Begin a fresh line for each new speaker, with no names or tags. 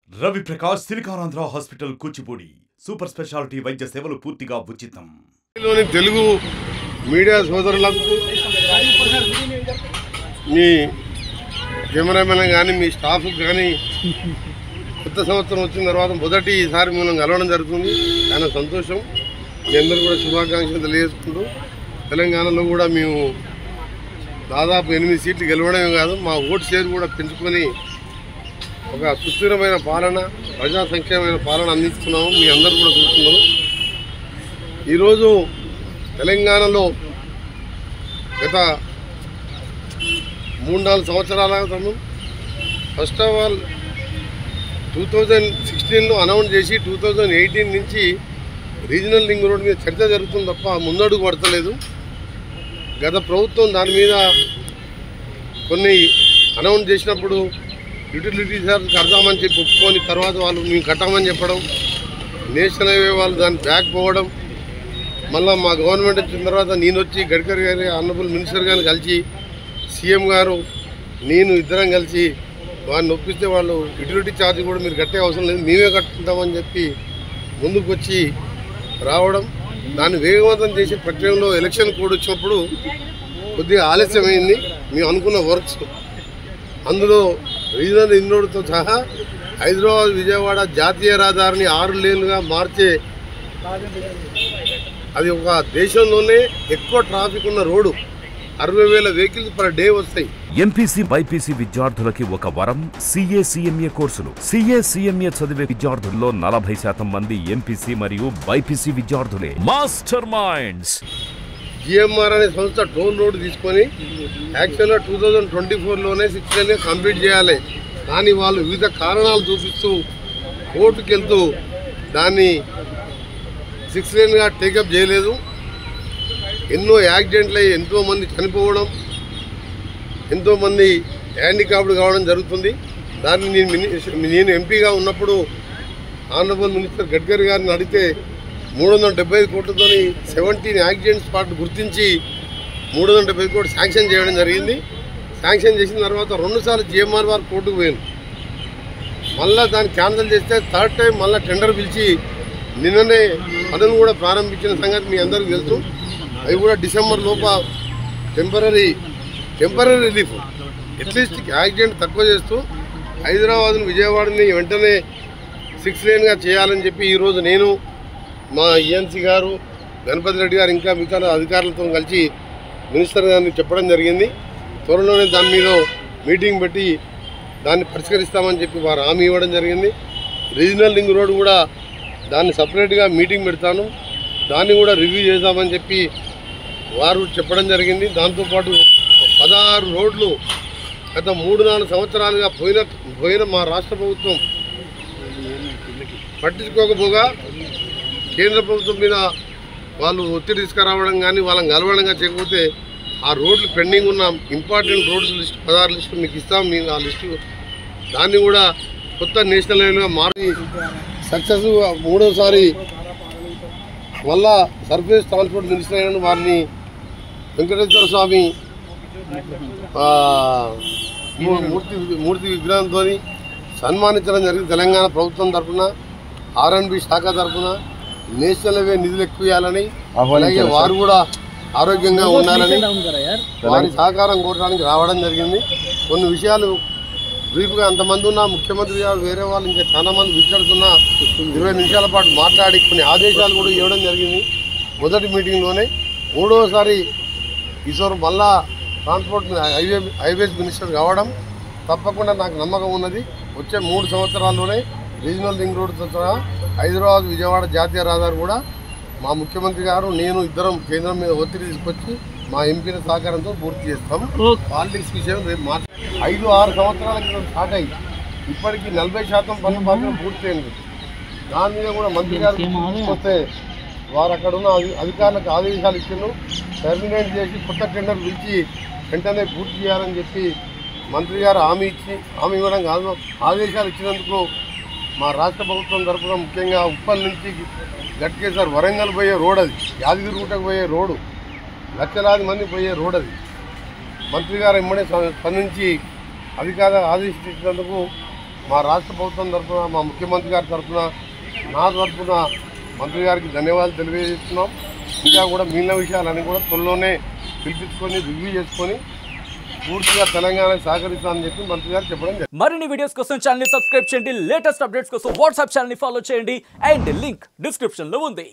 Ravi Prakash Siliconandhra hospital Kuchipudi super speciality వైద్య సేవలు పూర్తిగా ఉచితం.
తెలుగు మీడియా సోదరులకు మీ కెమెరామెన్ కానీ మీ స్టాఫ్ కానీ కొత్త సంవత్సరం వచ్చిన తర్వాత మొదటిసారి మనం కలవడం జరుగుతుంది. చాలా సంతోషం. మీ అందరూ కూడా శుభాకాంక్షలు తెలియజేసుకుంటూ తెలంగాణలో కూడా మేము దాదాపు 8 సీట్లు గెలవడమే కాదు, మా ఓటు షేర్ కూడా పెంచుకొని ఒక సుస్థిరమైన పాలన, ప్రజా సంక్షేమమైన పాలన అందిస్తున్నాము. మీ అందరూ కూడా చూస్తున్నారు. ఈరోజు తెలంగాణలో గత 3-4 సంవత్సరాల క్రితం ఫస్ట్ ఆఫ్ ఆల్ 2016లో అనౌన్స్ చేసి 2018 నుంచి రీజనల్ రింగ్ రోడ్ మీద చర్చ జరుగుతుంది తప్ప ముందడుగు పడతలేదు. గత ప్రభుత్వం దాని మీద కొన్ని అనౌన్స్ చేసినప్పుడు యూటిలిటీ చార్జ్ కడతామని చెప్పి ఒప్పుకొని తర్వాత వాళ్ళు మేము కట్టామని చెప్పడం, నేషనల్ హైవే వాళ్ళు దాన్ని బ్యాక్ పోవడం, మళ్ళీ మా గవర్నమెంట్ వచ్చిన తర్వాత నేను వచ్చి గడ్కరీ గారి ఆనరబుల్ మినిస్టర్ గారిని కలిసి సీఎం గారు నేను ఇద్దరం కలిసి వాడిని ఒప్పిస్తే వాళ్ళు యూటిలిటీ ఛార్జ్ కూడా మీరు కట్టే అవసరం లేదు, మేమే కట్టుకుంటామని చెప్పి ముందుకు వచ్చి రావడం, దాన్ని వేగవంతం చేసే ప్రక్రియలో ఎలక్షన్ కోడ్ వచ్చినప్పుడు కొద్దిగా ఆలస్యమైంది. మేము అనుకున్న వర్క్స్ అందులో రీజనల్ రింగ్ రోడ్తో సహా హైదరాబాద్ విజయవాడ జాతీయ రహదారిని 6 లేన్లుగా మార్చే, అది ఒక దేశంలోనే ఎక్కువ ట్రాఫిక్ ఉన్న రోడ్డు. 60,000 వెహికల్స్ పర్ డే వస్తాయి.
ఎంపీసీ బైపీసీ విద్యార్థులకి ఒక వరం CA CMA కోర్సులు. CA CMA చదివే విద్యార్థుల్లో 40% మంది ఎంపీసీ మరియు బైపీసీ విద్యార్థులే. Master minds.
GMR అనే సంస్థ టోల్ రోడ్ తీసుకొని యాక్చువల్గా 2024లోనే 6 లేన్ కంప్లీట్ చేయాలి. కానీ వాళ్ళు వివిధ కారణాలు చూపిస్తూ కోర్టుకు వెళ్తూ దాన్ని 6 లేన్గా టేకప్ చేయలేదు. ఎన్నో యాక్సిడెంట్లు అయ్యి ఎంతోమంది చనిపోవడం, ఎంతోమంది హ్యాండిక్యాప్డ్ కావడం జరుగుతుంది. దాన్ని నేను ఎంపీగా ఉన్నప్పుడు ఆనరబుల్ మినిస్టర్ గడ్కరీ గారిని అడిగితే 375 కోట్లతో 17 యాక్సిడెంట్ స్పాట్ గుర్తించి 375 కోట్లు శాంక్షన్ చేయడం జరిగింది. శాంక్షన్ చేసిన తర్వాత 2 సార్లు GMR వారు కోర్టుకు పోయాను. మళ్ళీ దాన్ని క్యాన్సిల్ చేస్తే 3rd టైం మళ్ళీ టెండర్ పిలిచి నిన్ననే పనులు కూడా ప్రారంభించిన సంగతి మీ అందరికీ తెలుసు. అవి కూడా డిసెంబర్ లోప టెంపరీ రిలీఫ్ అట్లీస్ట్ యాక్సిడెంట్ తక్కువ చేస్తూ హైదరాబాద్ను విజయవాడని వెంటనే 6 లేన్గా చేయాలని చెప్పి ఈరోజు నేను మా ENC గారు గణపతి రెడ్డి గారు ఇంకా మిగతా అధికారులతో కలిసి మినిస్టర్ గారిని చెప్పడం జరిగింది. త్వరలోనే దాని మీద మీటింగ్ పెట్టి దాన్ని పరిష్కరిస్తామని చెప్పి వారు హామీ ఇవ్వడం జరిగింది. రీజనల్ రింగ్ రోడ్ కూడా దాన్ని సపరేట్గా మీటింగ్ పెడతాను, దాన్ని కూడా రివ్యూ చేద్దామని చెప్పి వారు చెప్పడం జరిగింది. దాంతోపాటు 16 రోడ్లు గత 3-4 సంవత్సరాలుగా పోయిన మా రాష్ట్ర ప్రభుత్వం పట్టించుకోకపోగా కేంద్ర ప్రభుత్వం మీద వాళ్ళు ఒత్తిడి తీసుకురావడం కానీ వాళ్ళని కలవడంగా చేయకపోతే ఆ రోడ్లు పెండింగ్ ఉన్న ఇంపార్టెంట్ రోడ్స్ లిస్టు 16 లిస్టు మీకు ఇస్తాం. మీరు ఆ లిస్టు దాన్ని కూడా కొత్త నేషనల్ హైవేగా మార్చి సక్సెస్ 3వసారి మళ్ళా సర్ఫేస్ ట్రాన్స్పోర్ట్ మినిస్టర్ అయిన వారిని వెంకటేశ్వర స్వామి మూర్తి విగ్రహంతో సన్మానించడం జరిగింది. తెలంగాణ ప్రభుత్వం తరఫున R&B శాఖ తరఫున నేషనల్ హైవే నిధులు ఎక్కువ ఇవ్వాలని, అలాగే వారు కూడా ఆరోగ్యంగా ఉండాలని వారి సహకారం కోరడానికి రావడం జరిగింది. కొన్ని విషయాలు బ్రీఫ్గా అంతమంది ఉన్న ముఖ్యమంత్రి గారు వేరే వాళ్ళు ఇంకా చాలామంది విచారుతున్నా 20 నిమిషాల పాటు మాట్లాడి కొన్ని ఆదేశాలు కూడా ఇవ్వడం జరిగింది. మొదటి మీటింగ్లోనే 3వసారి ఈసారి మళ్ళా ట్రాన్స్పోర్ట్ హైవేస్ మినిస్టర్ కావడం తప్పకుండా నాకు నమ్మకం ఉన్నది. వచ్చే 3 సంవత్సరాల్లోనే రీజనల్ రింగ్ రోడ్తో సహా హైదరాబాద్ విజయవాడ జాతీయ రహదారి కూడా మా ముఖ్యమంత్రి గారు నేను ఇద్దరం కేంద్రం మీద ఒత్తిడి తీసుకొచ్చి మా ఎంపీల సహకారంతో పూర్తి చేస్తాం. పాలిటిక్స్ విషయం రేపు 5-6 సంవత్సరాల క్రితం స్టార్ట్ అయ్యి ఇప్పటికీ 40% పనులు మాత్రం పూర్తి అయింది. దాని మీద కూడా మంత్రి గారు వస్తే వారు అక్కడ ఉన్న అధికారులకు ఆదేశాలు ఇచ్చిండ్రు. టర్మినేట్ చేసి కొత్త టెండర్ పిలిచి వెంటనే పూర్తి చేయాలని చెప్పి మంత్రి గారు హామీ ఇవ్వడం కాదు, ఆదేశాలు ఇచ్చినందుకు మా రాష్ట్ర ప్రభుత్వం తరఫున ముఖ్యంగా ఉప్పల్ నుంచి గట్కేసర్ వరంగల్ పోయే రోడ్, అది యాదగిరిగుట్టకు పోయే రోడ్డు, లక్షలాది మంది పోయే రోడ్ అది. మంత్రి గారు ఎమ్మడే స్పందించి అధికారులు ఆదేశించినందుకు మా రాష్ట్ర ప్రభుత్వం తరఫున, మా ముఖ్యమంత్రి గారి తరఫున, నా తరఫున మంత్రి గారికి ధన్యవాదాలు తెలియజేస్తున్నాం. ఇంకా కూడా మిగిలిన విషయాలన్నీ కూడా త్వరలోనే పిలిపించుకొని రివ్యూ చేసుకొని పూర్తిగా తెలంగాణ సహకరిస్తామని చెప్పి మంత్రి గారు చెప్పడం జరిగింది.
మరిన్ని వీడియోస్ కోసం ఛానల్ ని సబ్స్క్రైబ్ చేయండి, లేటెస్ట్ అప్డేట్స్ కోసం వాట్సాప్ ఛానల్ ని ఫాలో చేయండి అండ్ లింక్ డిస్క్రిప్షన్ లో ఉంది.